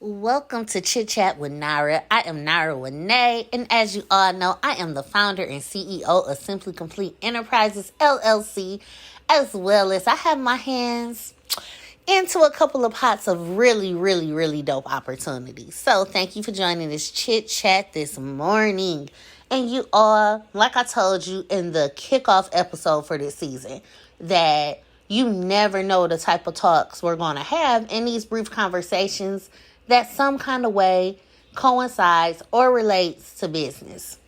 Welcome to Chit Chat with Nara. I am Nara Renee, and as you all know, I am the founder and CEO of Simply Complete Enterprises LLC, as well as I have my hands into a couple of pots of really dope opportunities. So, thank you for joining this Chit Chat this morning. And you all, like I told you in the kickoff episode for this season, that you never know the type of talks we're going to have in these brief conversations that some kind of way coincides or relates to business.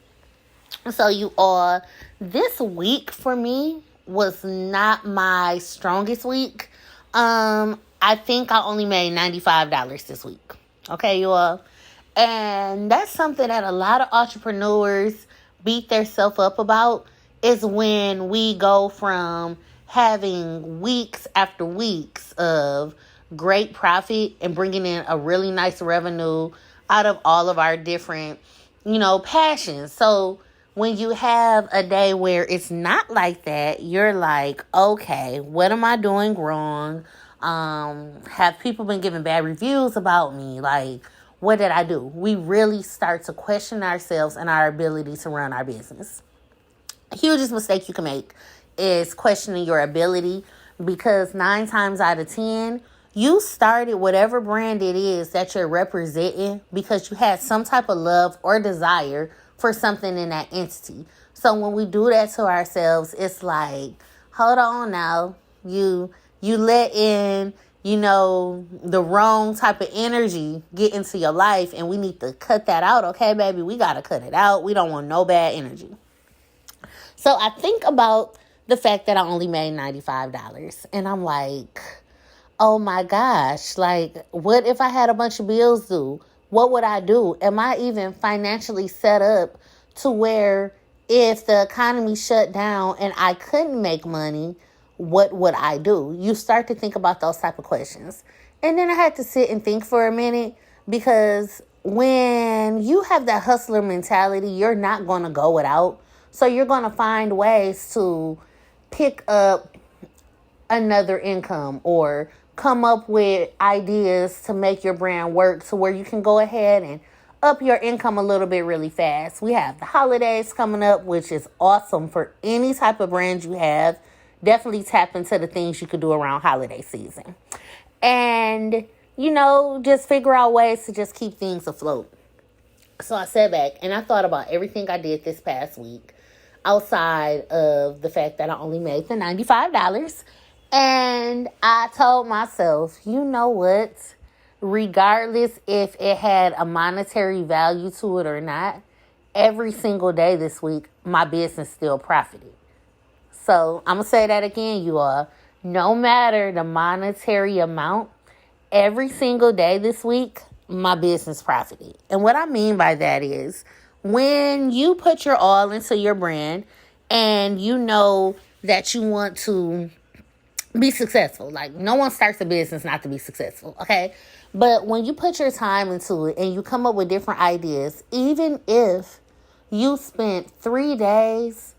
So, you all, this week for me was not my strongest week. I think I only made $95 this week. Okay, you all. And that's something that a lot of entrepreneurs beat themselves up about, is when we go from having weeks after weeks of great profit and bringing in a really nice revenue out of all of our different, passions. So when you have a day where it's not like that, you're like, okay, what am I doing wrong? Have people been giving bad reviews about me? Like, what did I do? We really start to question ourselves and our ability to run our business. Hugest mistake you can make is questioning your ability, because 9 times out of 10, you started whatever brand it is that you're representing because you had some type of love or desire for something in that entity. So when we do that to ourselves, it's like, hold on now. You let in, the wrong type of energy get into your life, and we need to cut that out. Okay, baby, we got to cut it out. We don't want no bad energy. So I think about the fact that I only made $95, and I'm like, oh my gosh, like, what if I had a bunch of bills due? What would I do? Am I even financially set up to where if the economy shut down and I couldn't make money, what would I do? You start to think about those type of questions. And then I had to sit and think for a minute, because when you have that hustler mentality, you're not going to go without. So you're going to find ways to pick up another income or come up with ideas to make your brand work to where you can go ahead and up your income a little bit really fast. We have the holidays coming up, which is awesome for any type of brand you have. Definitely tap into the things you could do around holiday season. And, just figure out ways to just keep things afloat. So I sat back and I thought about everything I did this past week outside of the fact that I only made the $95. And I told myself, you know what? Regardless if it had a monetary value to it or not, every single day this week, my business still profited. So I'm going to say that again, you all. No matter the monetary amount, every single day this week, my business profited. And what I mean by that is, when you put your all into your brand and you know that you want to be successful. Like, no one starts a business not to be successful, okay? But when you put your time into it and you come up with different ideas, even if you spent 3 days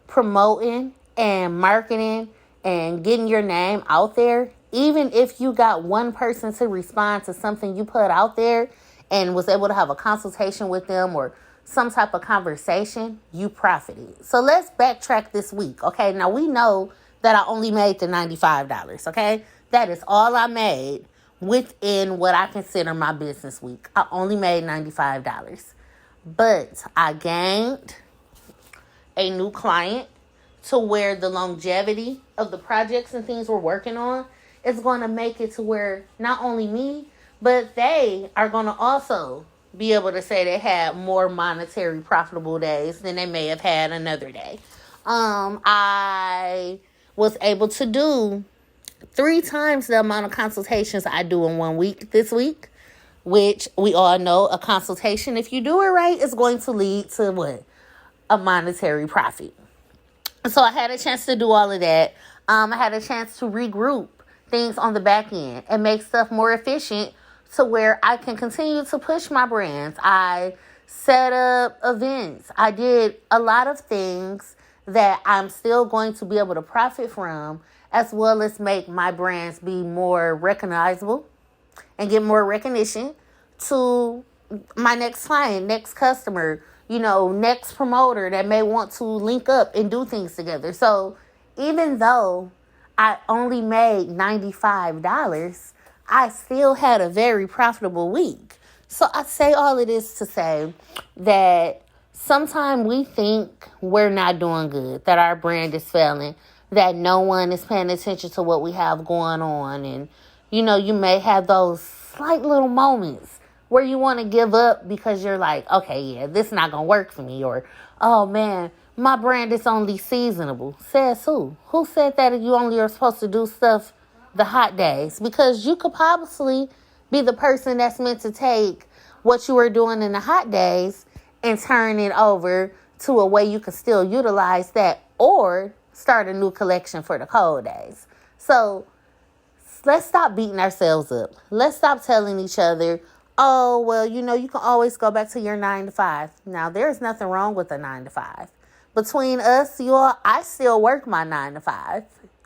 promoting and marketing and getting your name out there, even if you got one person to respond to something you put out there and was able to have a consultation with them or some type of conversation, you profited. So let's backtrack this week, okay? Now, we know that I only made the $95, okay? That is all I made within what I consider my business week. I only made $95. But I gained a new client to where the longevity of the projects and things we're working on is going to make it to where not only me, but they are going to also be able to say they had more monetary profitable days than they may have had another day. I was able to do 3 times the amount of consultations I do in 1 week this week, which we all know a consultation, if you do it right, is going to lead to what? A monetary profit. So I had a chance to do all of that. I had a chance to regroup things on the back end and make stuff more efficient to where I can continue to push my brands. I set up events. I did a lot of things that I'm still going to be able to profit from, as well as make my brands be more recognizable and get more recognition to my next client, next customer, next promoter that may want to link up and do things together. So even though I only made $95, I still had a very profitable week. So I say all of this to say that sometimes we think we're not doing good, that our brand is failing, that no one is paying attention to what we have going on. And, you may have those slight little moments where you want to give up because you're like, okay, yeah, this is not going to work for me. Or, oh, man, my brand is only seasonable. Says who? Who said that you only are supposed to do stuff the hot days? Because you could possibly be the person that's meant to take what you were doing in the hot days and turn it over to a way you can still utilize that or start a new collection for the cold days. So let's stop beating ourselves up. Let's stop telling each other, oh, well, you can always go back to your 9 to 5. Now, there's nothing wrong with a 9 to 5. Between us, I still work my 9 to 5.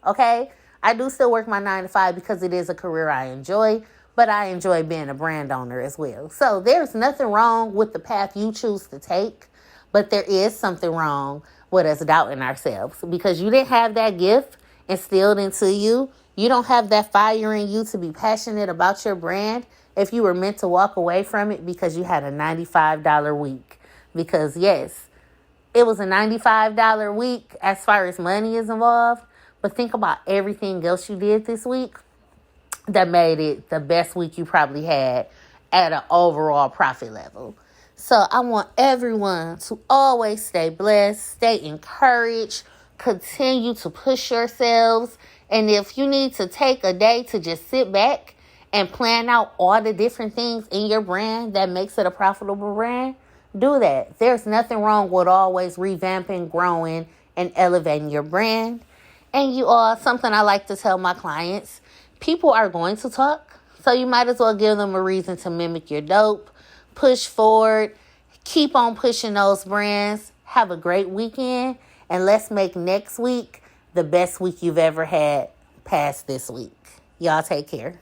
Okay? I do still work my 9 to 5 because it is a career I enjoy, but I enjoy being a brand owner as well. So there's nothing wrong with the path you choose to take, but there is something wrong with us doubting ourselves because you didn't have that gift instilled into you. You don't have that fire in you to be passionate about your brand if you were meant to walk away from it because you had a $95 week. Because yes, it was a $95 week as far as money is involved, but think about everything else you did this week that made it the best week you probably had at an overall profit level. So I want everyone to always stay blessed, stay encouraged, continue to push yourselves. And if you need to take a day to just sit back and plan out all the different things in your brand that makes it a profitable brand, do that. There's nothing wrong with always revamping, growing, and elevating your brand. And something I like to tell my clients, people are going to talk, so you might as well give them a reason to mimic your dope. Push forward. Keep on pushing those brands. Have a great weekend. And let's make next week the best week you've ever had past this week. Y'all take care.